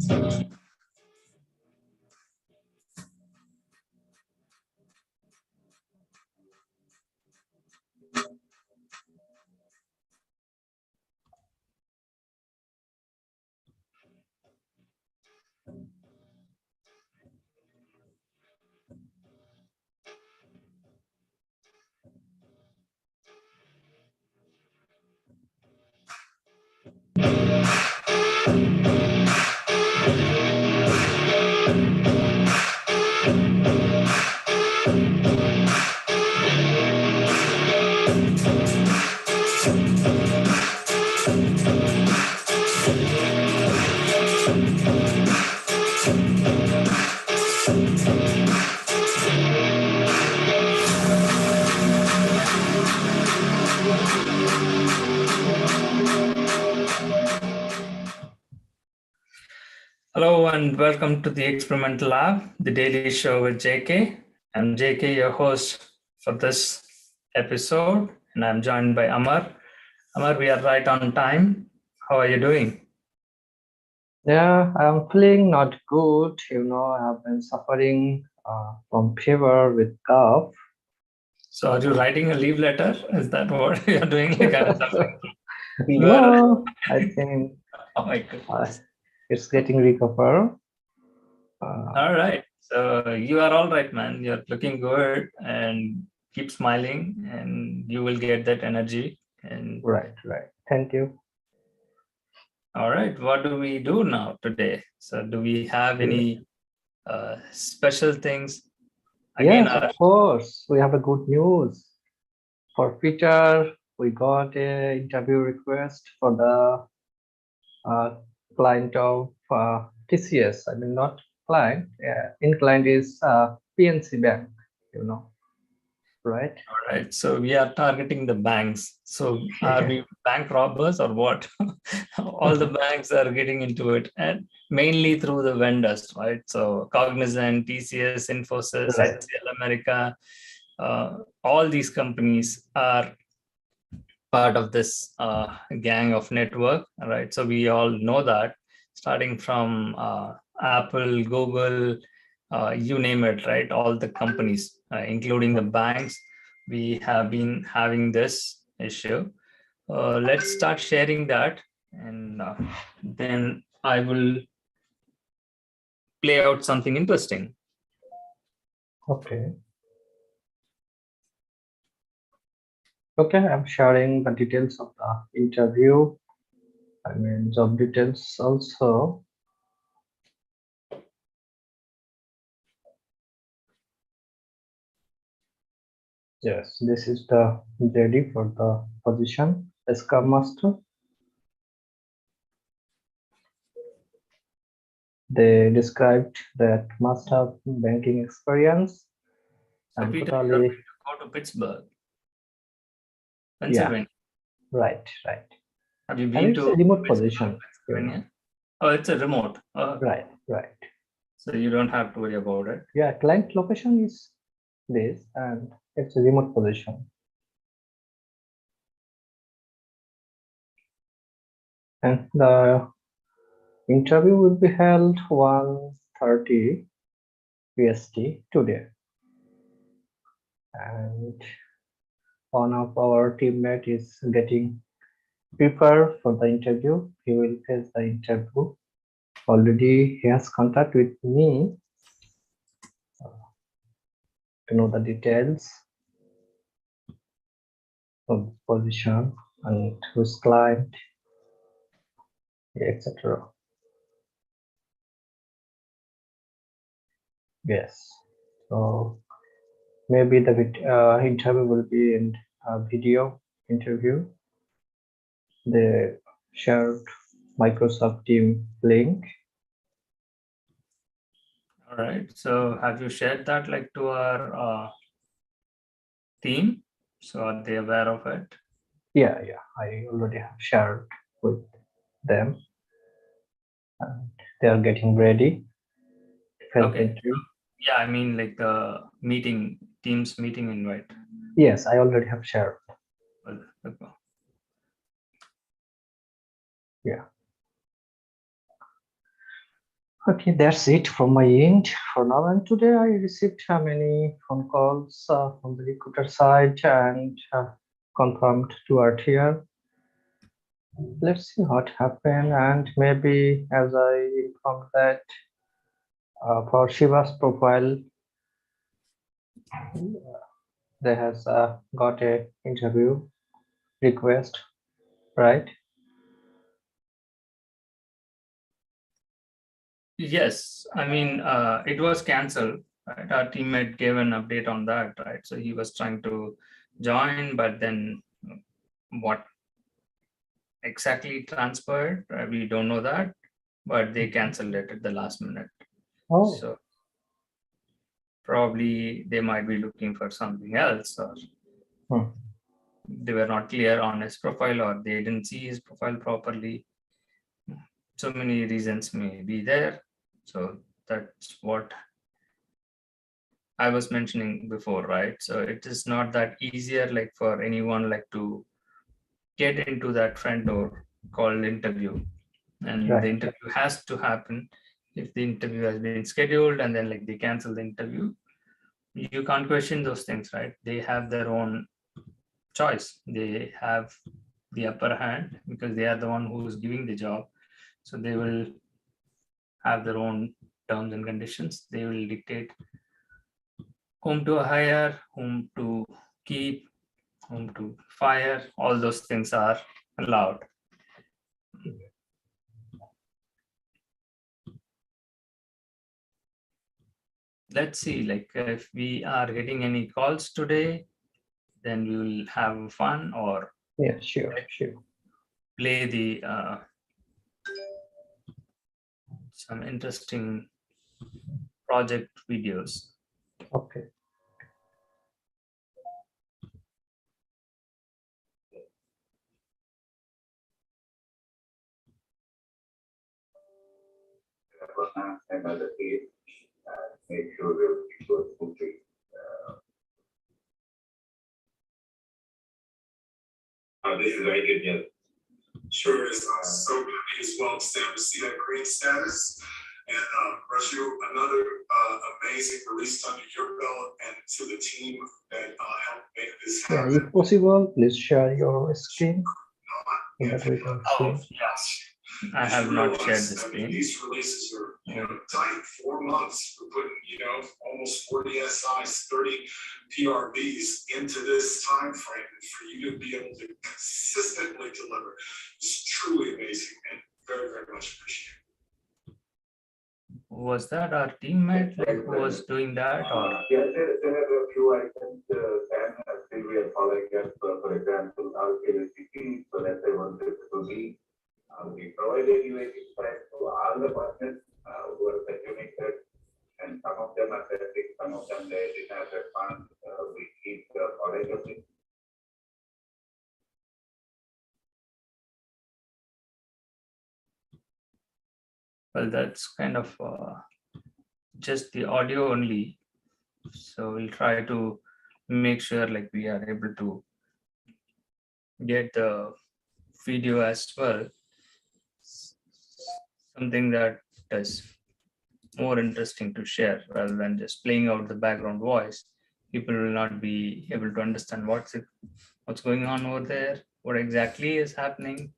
Hello and welcome to the Experimental Lab, the daily show with JK. I'm JK, your host for this episode, and I'm joined by Amar. Amar, we are right on time. How are you doing? Yeah, I'm feeling not good. I have been suffering from fever with cough. So, are you writing a leave letter? Is that what you're doing? Like I'm suffering from fever? No, I think Oh my goodness. it's getting recovered. All right. So, you are all right, man. You're looking good and keep smiling, and you will get that energy. And Right. Thank you. all right, what do we do now today? So, do we have any special things? Again, Yes, of course. We have a good news. For Peter, we got a interview request for the client of TCS. I mean, not client. In client is PNC Bank. Right? all right. So we are targeting the banks. So are we bank robbers or what? All the banks are getting into it, and mainly through the vendors, right? So Cognizant, TCS, Infosys, Right. HCL America, all these companies are part of this gang of network, right? So we all know that, starting from Apple, Google, you name it, right? All the companies, including the banks, we have been having this issue. Let's start sharing that, and then I will play out something interesting. Okay. Okay, I'm sharing the details of the interview. I mean, job details also. Yes, this is the JD for the position as Scrum Master. They described that must have banking experience. So And Peter, totally, you're going to go to Pittsburgh, Pennsylvania. yeah, right. Have you And been it's to a remote Pittsburgh, position. Pennsylvania? Oh, it's a remote. Right. So you don't have to worry about it. Yeah, client location is this, and it's a remote position. And the interview will be held 1:30 PST today. And one of our teammate is getting prepared for the interview. He will face the interview. Already he has contact with me to know the details of the position and whose client, etc. Yes. So maybe the interview will be in a video interview. They shared Microsoft Team link. All right. So have you shared that like to our team? So are they aware of it? Yeah. I already have shared with them, and they are getting ready. Okay. Yeah, I mean like the Teams meeting invite. Yes, I already have shared. Okay. Yeah. Okay, that's it from my end for now. And today I received many phone calls from the recruiter side and confirmed to our here. Let's see what happened. And maybe as I informed that for Shiva's profile, they has got a interview request, right? Yes, I mean, it was cancelled, right? Our teammate gave an update on that, right? So he was trying to join, but then what exactly transpired, we don't know that, but they canceled it at the last minute. Oh, So probably they might be looking for something else, or they were not clear on his profile, or they didn't see his profile properly. So many reasons may be there. So that's what I was mentioning before, right? So it is not that easier like for anyone like to get into that front door called interview. And right. the interview has to happen. If the interview has been scheduled and then like they cancel the interview, you can't question those things, right? They have their own choice. They have the upper hand because they are the one who is giving the job. So they will have their own terms and conditions. They will dictate whom to hire, whom to keep, whom to fire. All those things are allowed. Let's see, like if we are getting any calls today, then we will have fun or Yeah, sure. play the some interesting project videos. Okay. Another case, make sure everything goes smoothly. This is very good news. Sure is. So good as well, Sam, to see that green status. And Rashu, another amazing release under your belt and to the team that helped make this Yeah, happen. if possible, please share your screen so that we can see. Yes. I have not shared the I mean, screen. these releases are, tight, 4 months. We're putting, almost 40 SIs, 30 PRBs into this time frame. And for you to be able to consistently deliver is truly amazing and very, very much appreciated. Was that our teammate like who was doing that, or Yes, there are a few items, Sam has still we are following up, for example, RKVCP, so let's say 152B. We provided UAT price to all the partners who are segmented, and some of them are testing, some of them they did not respond. We keep following up. well, that's kind of just the audio only. So we'll try to make sure like we are able to get the video as well. Something that is more interesting to share rather than just playing out the background voice. People will not be able to understand what's going on over there, what exactly is happening.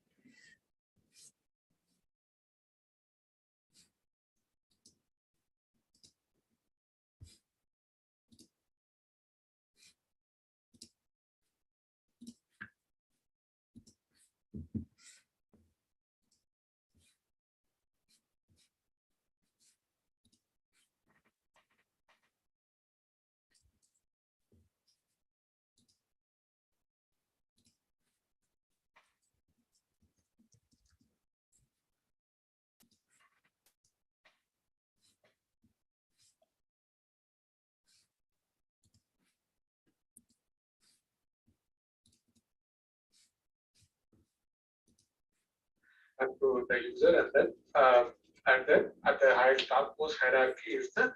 And to the user, and then at the highest topmost hierarchy is the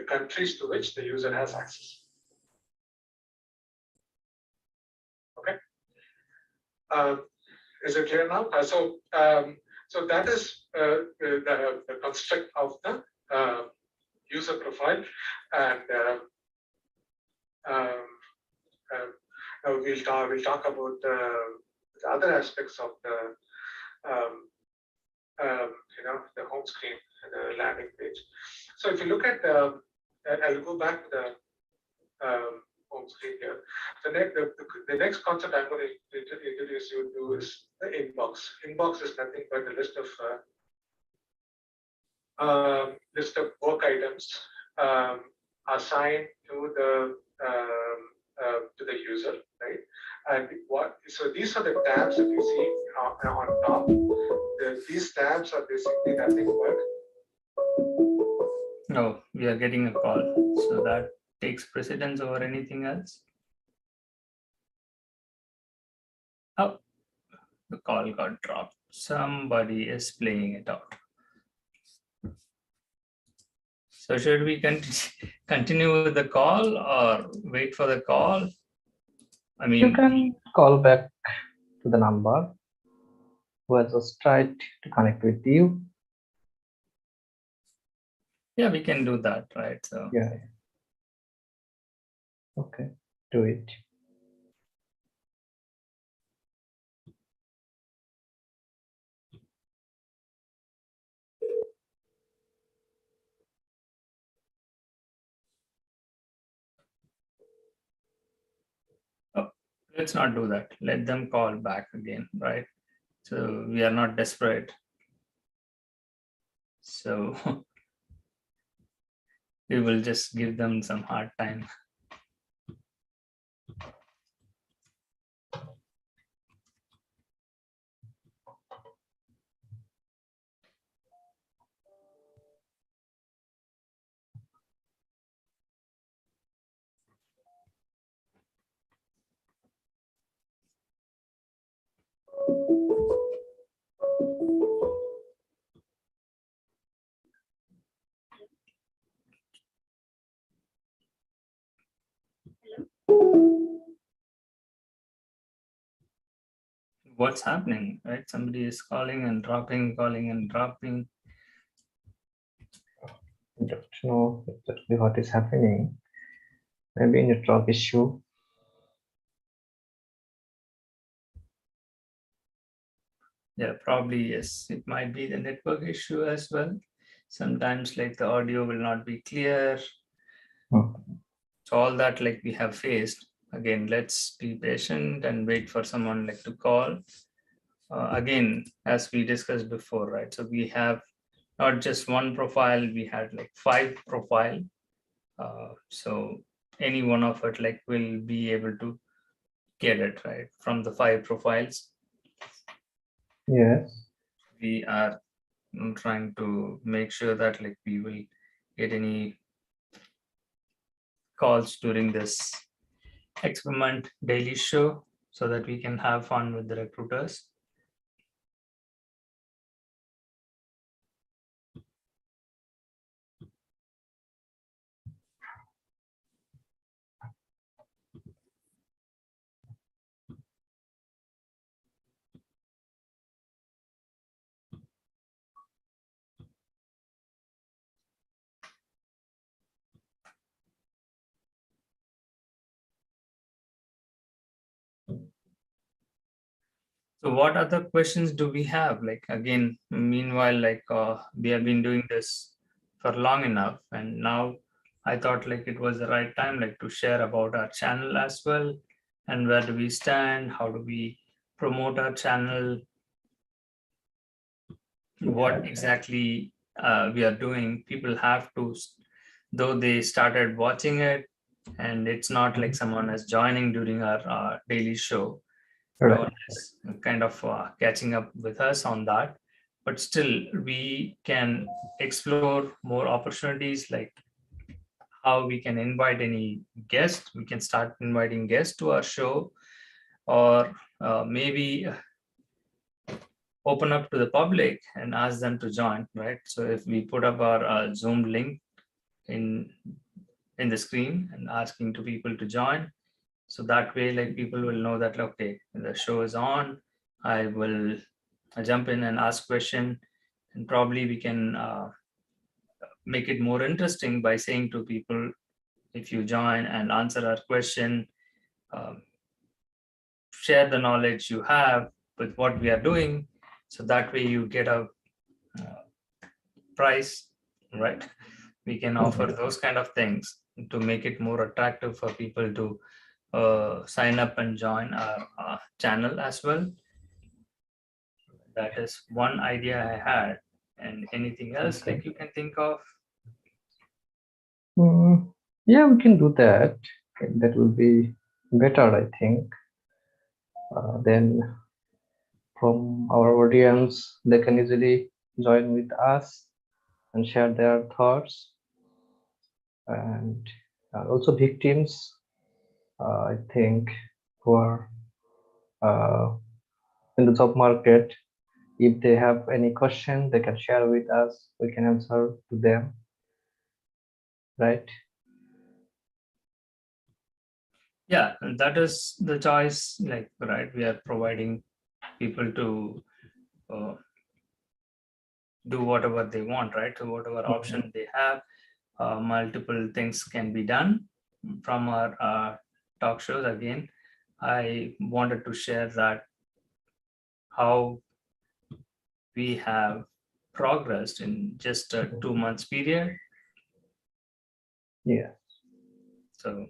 countries to which the user has access. Okay. Is it clear now? So that is the construct of the user profile, and we'll talk about the other aspects of the the home screen and the landing page. So if you look at I'll go back to the home screen here. The next concept I'm going to introduce you to is the inbox. Inbox is nothing but a list of work items assigned to the user, right? And so these are the tabs that you see on top. These tabs are basically nothing but. No, we are getting a call, so that takes precedence over anything else. Oh, the call got dropped. Somebody is playing it out. So should we continue with the call or wait for the call? I mean, you can call back to the number who has just tried to connect with you. yeah, we can do that, right? So Yeah. Okay, do it. let's not do that. Let them call back again, right? So we are not desperate. So we will just give them some hard time. What's happening, right? Somebody is calling and dropping, calling and dropping. I don't know exactly what is happening. Maybe network issue. Yeah, probably yes. It might be the network issue as well. Sometimes like the audio will not be clear. So all that like we have faced. Again, let's be patient and wait for someone like to call. Again, as we discussed before, right? So we have not just one profile, we had like 5 profile. So any one of it like will be able to get it, right? From the 5 profiles. Yes. We are trying to make sure that like we will get any calls during this experiment daily show so that we can have fun with the recruiters. So what other questions do we have? Like again, meanwhile, like we have been doing this for long enough, and now I thought like it was the right time like to share about our channel as well, and where do we stand, how do we promote our channel, what exactly we are doing. People have to, though they started watching it, and it's not like someone is joining during our daily show. Right. Is kind of catching up with us on that, but still we can explore more opportunities, like how we can invite any guest. We can start inviting guests to our show, or maybe open up to the public and ask them to join, right? So if we put up our Zoom link in the screen and asking to people to join, so that way like people will know that okay, the show is on, I will jump in and ask question, and probably we can make it more interesting by saying to people, if you join and answer our question, share the knowledge you have with what we are doing, so that way you get a price, right? We can offer those kind of things to make it more attractive for people to sign up and join our channel as well. That is one idea I had. And anything else like you can think of? Yeah, we can do that. That will be better, I think. Then from our audience, they can easily join with us and share their thoughts. And also victims, I think, who are in the job market, if they have any question, they can share with us. We can answer to them, right? Yeah, and that is the choice, like, right? We are providing people to do whatever they want, right? So whatever option they have, multiple things can be done from our talk shows. Again, I wanted to share that how we have progressed in just a 2 months period. Yeah. So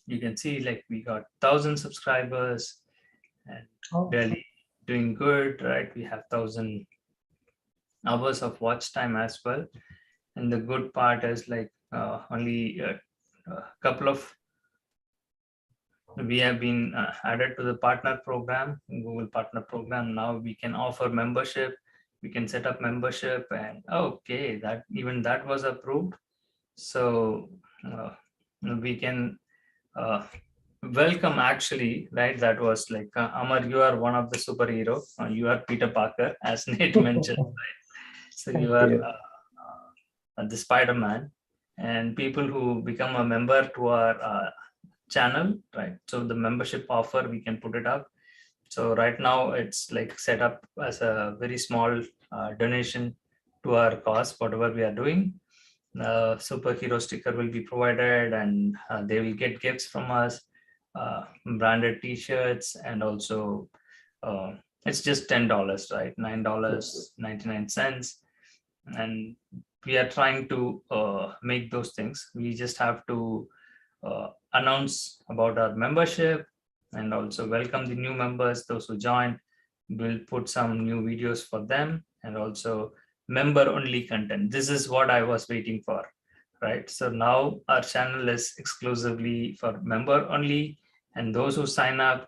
you can see, like, we got 1,000 subscribers and really doing good, right? We have 1,000 hours of watch time as well. And the good part is, like, only a couple of, we have been added to the partner program, Google partner program. Now we can offer membership, we can set up membership, and okay, that even that was approved. So we can welcome, actually, right? That was like, Amar, you are one of the superhero. You are Peter Parker, as Nate mentioned, right? So you are the Spider-Man, and people who become a member to our channel, right? So the membership offer, we can put it up. So right now it's like set up as a very small donation to our cause, whatever we are doing. Superhero sticker will be provided, and they will get gifts from us, branded t-shirts, and also it's just $10, right? $9.99. And we are trying to make those things. We just have to announce about our membership and also welcome the new members, those who join. We'll put some new videos for them, and also member only content. This is what I was waiting for, right? So now our channel is exclusively for member only, and those who sign up,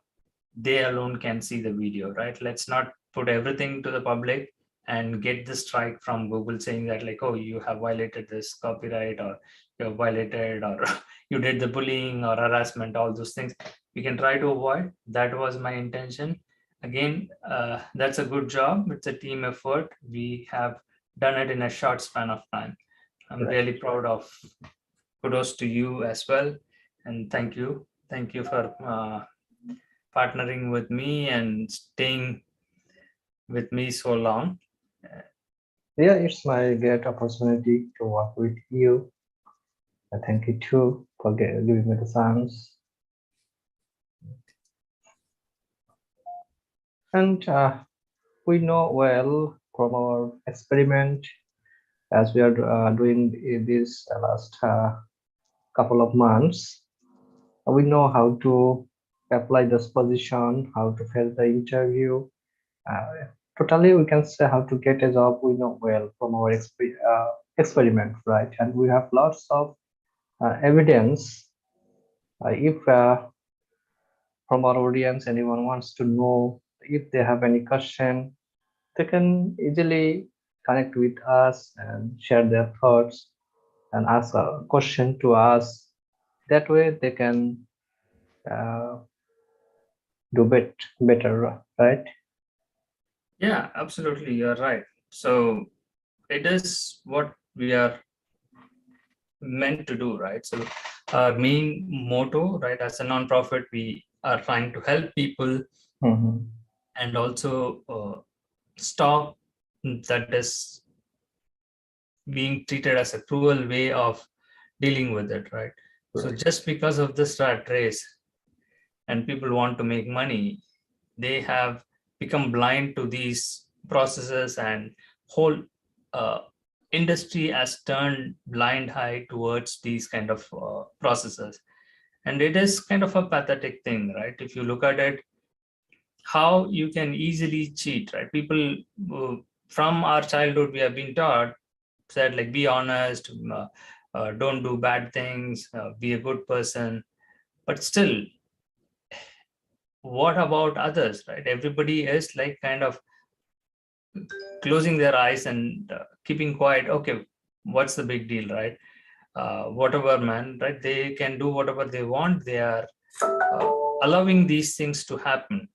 they alone can see the video, right? Let's not put everything to the public and get the strike from Google saying that, like, oh, you have violated this copyright, or you have violated, or you did the bullying or harassment, all those things we can try to avoid. That was my intention. Again, that's a good job. It's a team effort. We have done it in a short span of time. I'm really proud of. Kudos to you as well, and thank you for partnering with me and staying with me so long. Yeah, it's my great opportunity to work with you. I thank you too for giving me the chance. And we know well from our experiment, as we are doing this last couple of months, we know how to apply this position, how to face the interview. Totally, we can say how to get a job. We know well from our experiment, right? And we have lots of evidence. If from our audience anyone wants to know, if they have any question, they can easily connect with us and share their thoughts and ask a question to us. That way they can do better, right? Yeah, absolutely, you're right. So it is what we are meant to do, right? So our main motto, right, as a non-profit, we are trying to help people and also stop that is being treated as a cruel way of dealing with it, right? So Right. just because of this rat race and people want to make money, they have become blind to these processes, and whole uh, industry has turned blind eye towards these kind of processes. And it is kind of a pathetic thing, right? If you look at it, how you can easily cheat, right? People from our childhood, we have been taught, said like, be honest, don't do bad things, be a good person. But still, what about others, right? Everybody is like kind of closing their eyes and keeping quiet. Okay, what's the big deal, right? Whatever, man, right? They can do whatever they want. They are allowing these things to happen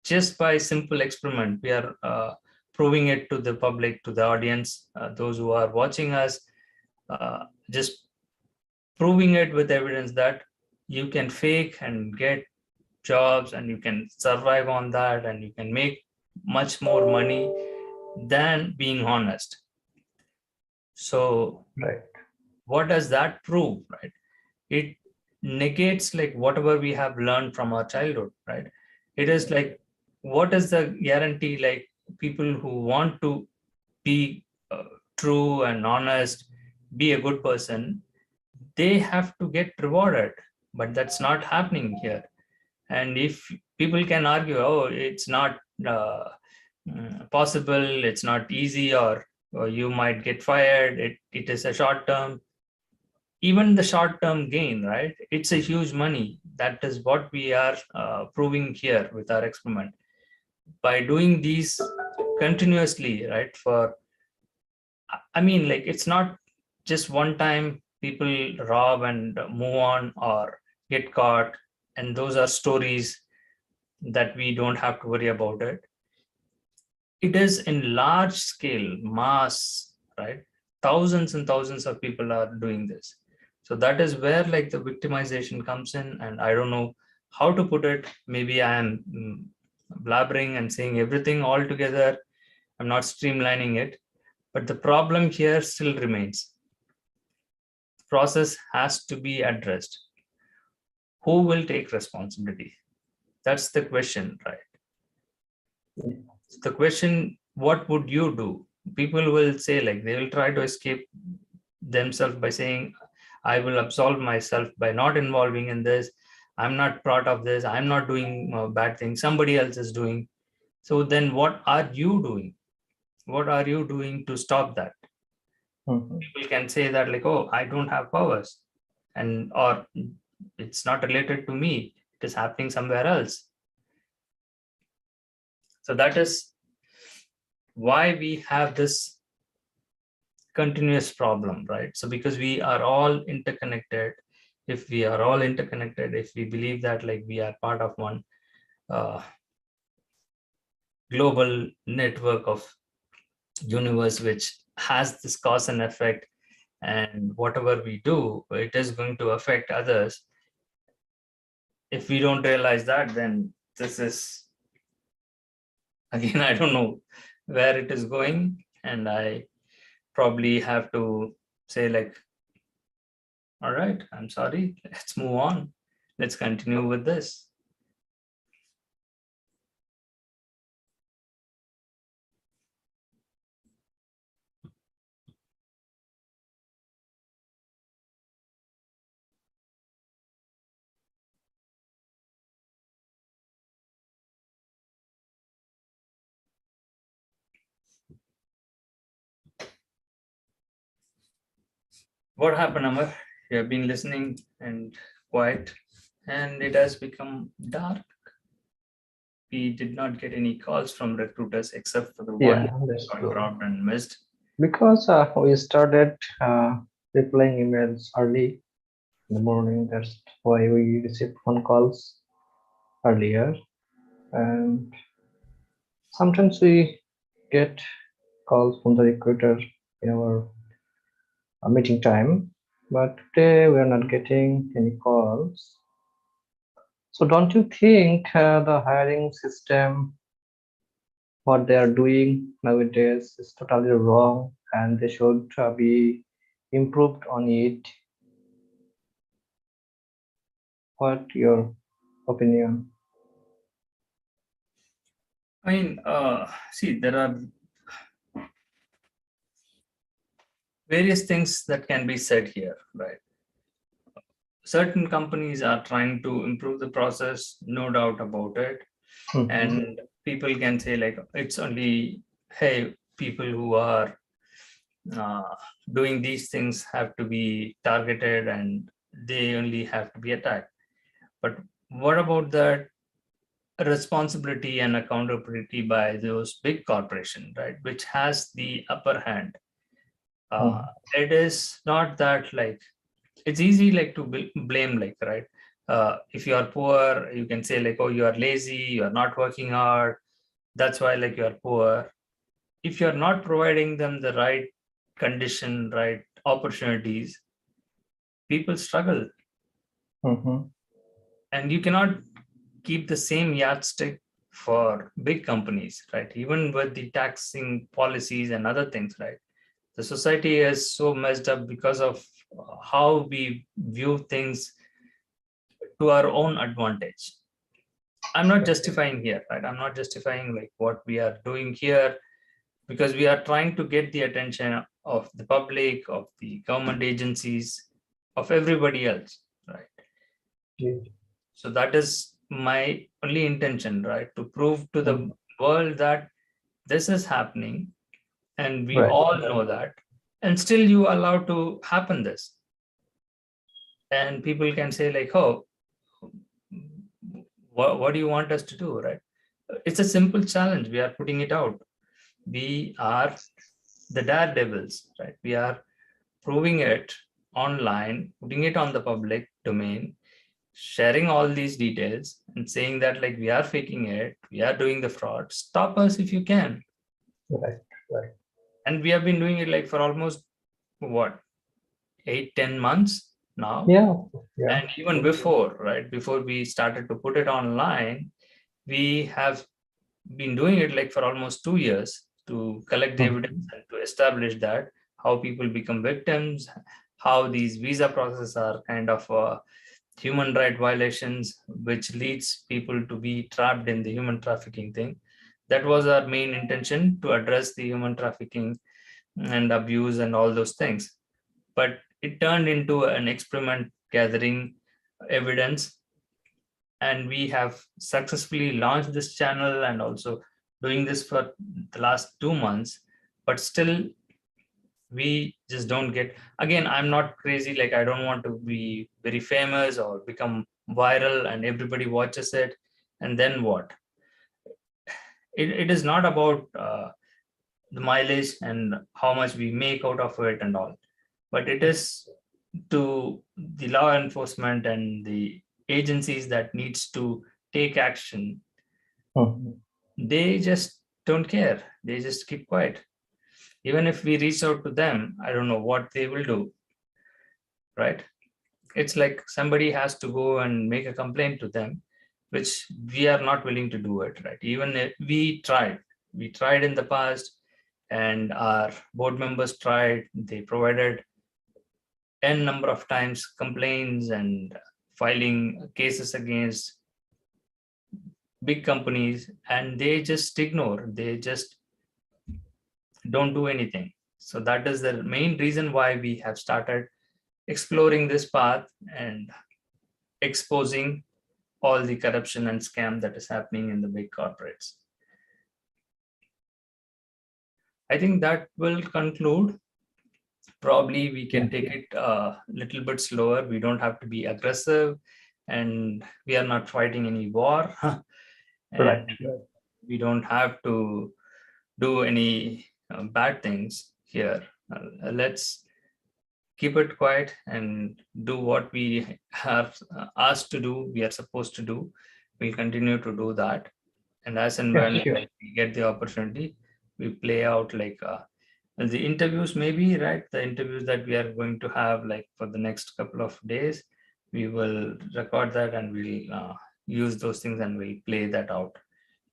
just by simple experiment. We are proving it to the public, to the audience, those who are watching us, just proving it with evidence that you can fake and get jobs and you can survive on that and you can make much more money than being honest. So Right. what does that prove, right? It negates like whatever we have learned from our childhood, right? It is like, what is the guarantee, like people who want to be true and honest, be a good person, they have to get rewarded, but that's not happening here. And if people can argue, oh, it's not possible, it's not easy, or you might get fired, it is a short term, even the short term gain, right? It's a huge money. That is what we are proving here with our experiment. By doing these continuously, right? I mean, like, it's not just one time people rob and move on or get caught, and those are stories that we don't have to worry about it. It is in large scale, mass, right? Thousands and thousands of people are doing this. So that is where like the victimization comes in, and I don't know how to put it. Maybe I am blabbering and saying everything all together. I'm not streamlining it, but the problem here still remains. Process has to be addressed. Who will take responsibility? That's the question, right? The question, what would you do? People will say, like, they will try to escape themselves by saying, I will absolve myself by not involving in this. I'm not part of this. I'm not doing bad things. Somebody else is doing. So then what are you doing? What are you doing to stop that? People can say that, like, oh, I don't have powers, and or it's not related to me. It is happening somewhere else. So that is why we have this continuous problem, right? So because we are all interconnected, if we are all interconnected, if we believe that like we are part of one global network of universe which has this cause and effect, and whatever we do, it is going to affect others. If we don't realize that, then this is, again, I don't know where it is going, and I probably have to say like, all right, I'm sorry, let's move on. Let's continue with this. What happened, Amar? You have been listening and quiet, and it has become dark. We did not get any calls from recruiters except for the one That's got true. dropped and missed. Because we started replying emails early in the morning. That's why we received phone calls earlier. And sometimes we get calls from the recruiter in our meeting time, but today we are not getting any calls. So don't you think the hiring system what they are doing nowadays is totally wrong, and they should be improved on it. What your opinion? I mean, see, there are various things that can be said here, right? Certain companies are trying to improve the process, no doubt about it. And people can say like, it's only, hey, people who are doing these things have to be targeted and they only have to be attacked. But what about that responsibility and accountability by those big corporations, right, which has the upper hand? It is not that like, it's easy like to blame, like, right, if you are poor, you can say like, oh, you are lazy, you are not working hard, that's why like you are poor. If you're not providing them the right condition, right opportunities, people struggle. And you cannot keep the same yardstick for big companies, right? Even with the taxing policies and other things, right? The society is so messed up because of how we view things to our own advantage. I'm not justifying here, right? I'm not justifying like what we are doing here, because we are trying to get the attention of the public, of the government agencies, of everybody else, right? So that is my only intention, right? To prove to the world that this is happening and we all know that, and still you allow to happen this. And people can say like, oh, what do you want us to do, right? It's a simple challenge. We are putting it out. We are the daredevils, right? We are proving it online, putting it on the public domain, sharing all these details and saying that like, we are faking it, we are doing the fraud, stop us if you can. Right. And we have been doing it like for almost what, 8-10 months now. And even before, right, before we started to put it online, we have been doing it like for almost 2 years to collect the evidence and to establish that how people become victims, how these visa processes are kind of human right violations, which leads people to be trapped in the human trafficking thing. That was our main intention, to address the human trafficking and abuse and all those things. But it turned into an experiment gathering evidence, and we have successfully launched this channel and also doing this for the last 2 months. But still we just don't get, again, I'm not crazy, like I don't want to be very famous or become viral and everybody watches it, and then what? It is not about the mileage and how much we make out of it and all, but it is to the law enforcement and the agencies that needs to take action. They just don't care, they just keep quiet. Even if we reach out to them, I don't know what they will do, right? It's like somebody has to go and make a complaint to them, which we are not willing to do it, right? Even if we tried in the past, and our board members tried, they provided n number of times complaints and filing cases against big companies, and they just ignore, they just don't do anything. So that is the main reason why we have started exploring this path and exposing all the corruption and scam that is happening in the big corporates. I think that will conclude. Probably we can take it a little bit slower. We don't have to be aggressive, and we are not fighting any war. We don't have to do any bad things here. Let's keep it quiet and do what we are asked to do, we are supposed to do. We'll continue to do that. And as and when we get the opportunity, we play out like the interviews, maybe, right? The interviews that we are going to have like for the next couple of days, we will record that and we'll use those things and we'll play that out.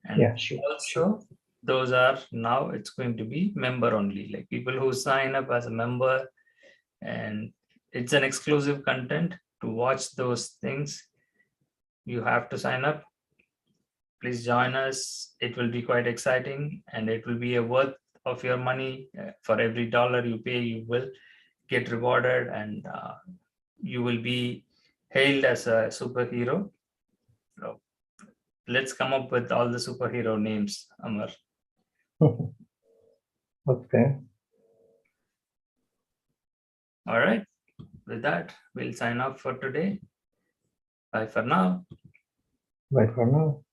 And also, those are now it's going to be member only, like people who sign up as a member, and it's an exclusive content. To watch those things, you have to sign up. Please join us. It will be quite exciting, and it will be a worth of your money. For every dollar you pay, you will get rewarded, and you will be hailed as a superhero. So let's come up with all the superhero names, Amar. Okay. All right. With that, we'll sign off for today. Bye for now. Bye for now.